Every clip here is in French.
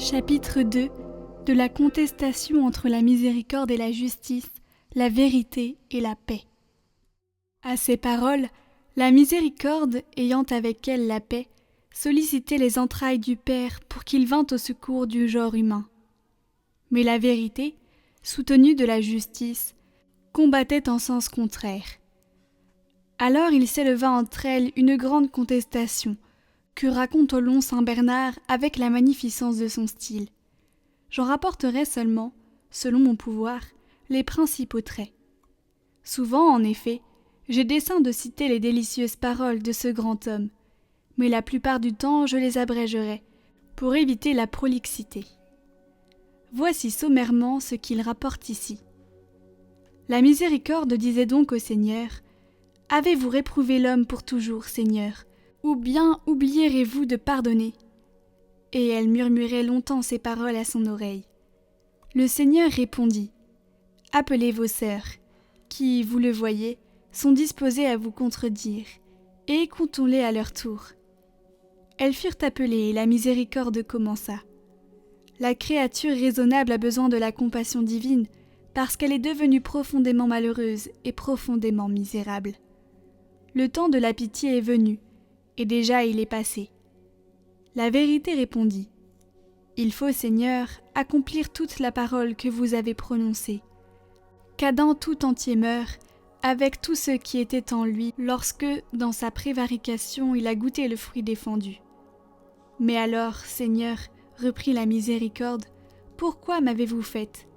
Chapitre 2 de la contestation entre la miséricorde et la justice, la vérité et la paix. À ces paroles, la miséricorde, ayant avec elle la paix, sollicitait les entrailles du Père pour qu'il vînt au secours du genre humain. Mais la vérité, soutenue de la justice, combattait en sens contraire. Alors il s'éleva entre elles une grande contestation, que raconte au long saint Bernard avec la magnificence de son style. J'en rapporterai seulement, selon mon pouvoir, les principaux traits. Souvent, en effet, j'ai dessein de citer les délicieuses paroles de ce grand homme, mais la plupart du temps je les abrégerai, pour éviter la prolixité. Voici sommairement ce qu'il rapporte ici. La miséricorde disait donc au Seigneur : « Avez-vous réprouvé l'homme pour toujours, Seigneur, ou bien oublierez-vous de pardonner ?» Et elle murmurait longtemps ces paroles à son oreille. Le Seigneur répondit : « Appelez vos sœurs, qui, vous le voyez, sont disposées à vous contredire, et écoutons-les à leur tour. » Elles furent appelées, et la miséricorde commença. La créature raisonnable a besoin de la compassion divine, parce qu'elle est devenue profondément malheureuse et profondément misérable. Le temps de la pitié est venu, et déjà il est passé. La vérité répondit : « Il faut, Seigneur, accomplir toute la parole que vous avez prononcée. Qu'Adam tout entier meure, avec tout ce qui était en lui, lorsque, dans sa prévarication, il a goûté le fruit défendu. Mais alors, Seigneur, reprit la miséricorde, pourquoi m'avez-vous faite ?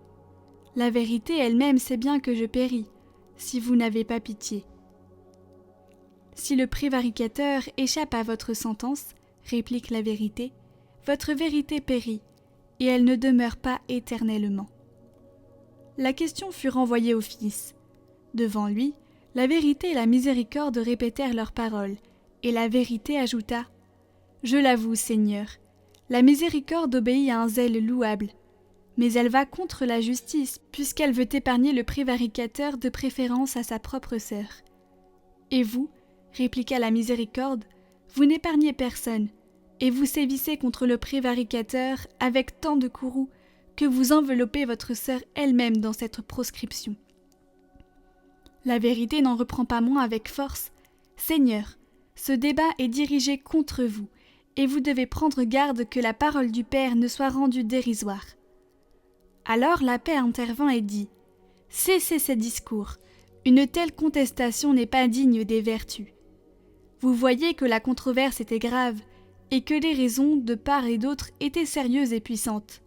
La vérité elle-même sait bien que je péris, si vous n'avez pas pitié. Si le prévaricateur échappe à votre sentence, réplique la vérité, votre vérité périt, et elle ne demeure pas éternellement. » La question fut renvoyée au Fils. Devant lui, la vérité et la miséricorde répétèrent leurs paroles, et la vérité ajouta : « Je l'avoue, Seigneur, la miséricorde obéit à un zèle louable, mais elle va contre la justice, puisqu'elle veut épargner le prévaricateur de préférence à sa propre sœur. Et vous, répliqua la miséricorde, vous n'épargnez personne, et vous sévissez contre le prévaricateur avec tant de courroux que vous enveloppez votre sœur elle-même dans cette proscription. La vérité n'en reprend pas moins avec force : « Seigneur, ce débat est dirigé contre vous, et vous devez prendre garde que la parole du Père ne soit rendue dérisoire. » Alors la paix intervint et dit : « Cessez ces discours, une telle contestation n'est pas digne des vertus. Vous voyez que la controverse était grave, et que les raisons de part et d'autre étaient sérieuses et puissantes.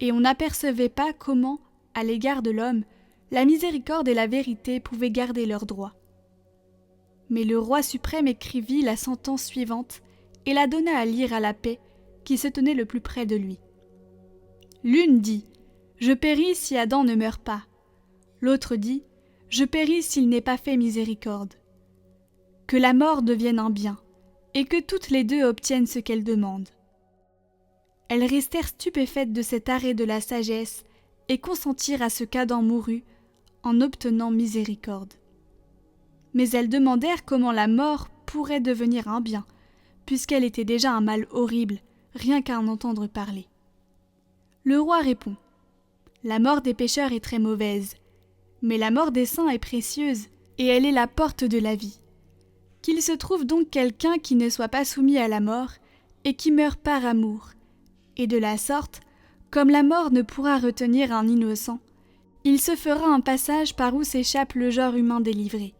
Et on n'apercevait pas comment, à l'égard de l'homme, la miséricorde et la vérité pouvaient garder leurs droits. Mais le roi suprême écrivit la sentence suivante et la donna à lire à la paix, qui se tenait le plus près de lui. L'une dit : « Je péris si Adam ne meurt pas. » L'autre dit : « Je péris s'il n'est pas fait miséricorde. » Que la mort devienne un bien, et que toutes les deux obtiennent ce qu'elles demandent. Elles restèrent stupéfaites de cet arrêt de la sagesse et consentirent à ce qu'Adam mourût en obtenant miséricorde. Mais elles demandèrent comment la mort pourrait devenir un bien, puisqu'elle était déjà un mal horrible, rien qu'à en entendre parler. Le roi répond : « La mort des pécheurs est très mauvaise, mais la mort des saints est précieuse, et elle est la porte de la vie. Qu'il se trouve donc quelqu'un qui ne soit pas soumis à la mort, et qui meure par amour. Et de la sorte, comme la mort ne pourra retenir un innocent, il se fera un passage par où s'échappe le genre humain délivré. »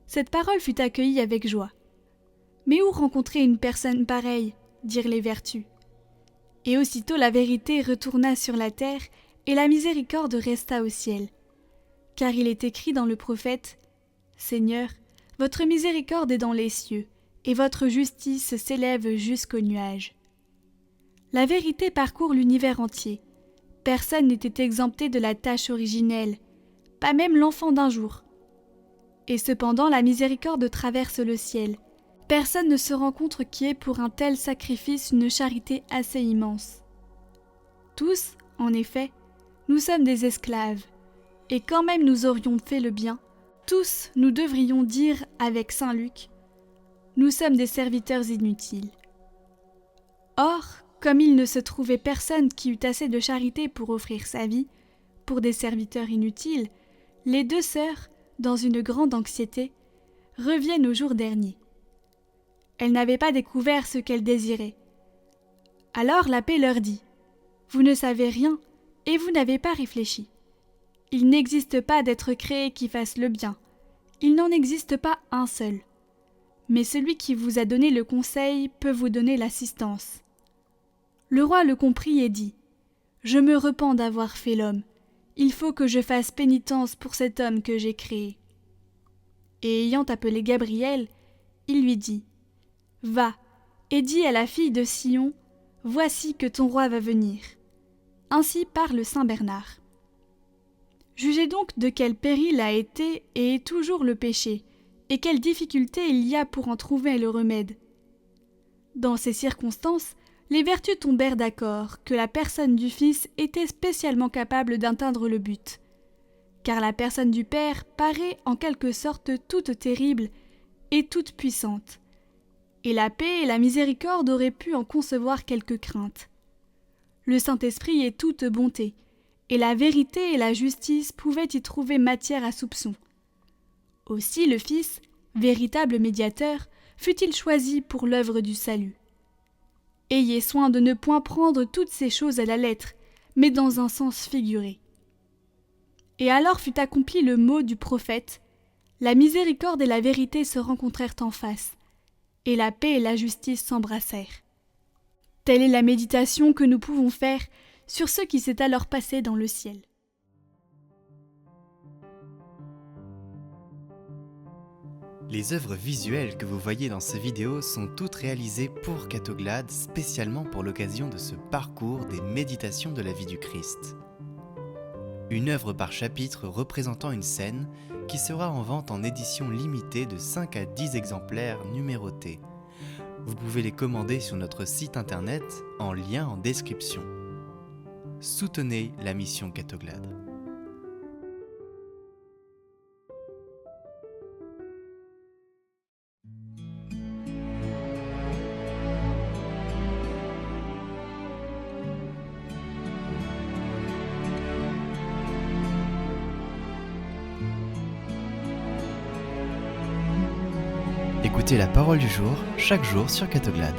Cette parole fut accueillie avec joie. « Mais où rencontrer une personne pareille ?» dirent les vertus. Et aussitôt la vérité retourna sur la terre, et la miséricorde resta au ciel. Car il est écrit dans le prophète : « Seigneur, votre miséricorde est dans les cieux, et votre justice s'élève jusqu'aux nuages. » La vérité parcourt l'univers entier. Personne n'était exempté de la tâche originelle, pas même l'enfant d'un jour. Et cependant la miséricorde traverse le ciel. Personne ne se rencontre qui ait pour un tel sacrifice une charité assez immense. Tous, en effet, nous sommes des esclaves, et quand même nous aurions fait le bien, tous nous devrions dire avec saint Luc : nous sommes des serviteurs inutiles. Or, Comme il ne se trouvait personne qui eût assez de charité pour offrir sa vie, pour des serviteurs inutiles, les 2 sœurs, dans une grande anxiété, reviennent au jour dernier. Elles n'avaient pas découvert ce qu'elles désiraient. Alors la paix leur dit : « Vous ne savez rien et vous n'avez pas réfléchi. Il n'existe pas d'être créé qui fasse le bien. Il n'en existe pas un seul. Mais celui qui vous a donné le conseil peut vous donner l'assistance. » Le roi le comprit et dit : « Je me repens d'avoir fait l'homme. Il faut que je fasse pénitence pour cet homme que j'ai créé. » Et ayant appelé Gabriel, il lui dit : « Va, et dis à la fille de Sion : Voici que ton roi va venir. » Ainsi parle saint Bernard. Jugez donc de quel péril a été et est toujours le péché, et quelle difficulté il y a pour en trouver le remède. Dans ces circonstances, les vertus tombèrent d'accord que la personne du Fils était spécialement capable d'atteindre le but, car la personne du Père paraît en quelque sorte toute terrible et toute puissante, et la paix et la miséricorde auraient pu en concevoir quelque crainte. Le Saint-Esprit est toute bonté, et la vérité et la justice pouvaient y trouver matière à soupçon. Aussi le Fils, véritable médiateur, fut-il choisi pour l'œuvre du salut. Ayez soin de ne point prendre toutes ces choses à la lettre, mais dans un sens figuré. Et alors fut accompli le mot du prophète : la miséricorde et la vérité se rencontrèrent en face, et la paix et la justice s'embrassèrent. Telle est la méditation que nous pouvons faire sur ce qui s'est alors passé dans le ciel. Les œuvres visuelles que vous voyez dans ces vidéos sont toutes réalisées pour Catoglade, spécialement pour l'occasion de ce parcours des méditations de la vie du Christ. Une œuvre par chapitre représentant une scène qui sera en vente en édition limitée de 5 à 10 exemplaires numérotés. Vous pouvez les commander sur notre site internet en lien en description. Soutenez la mission Catoglade. Écoutez la parole du jour, chaque jour sur Catoglade.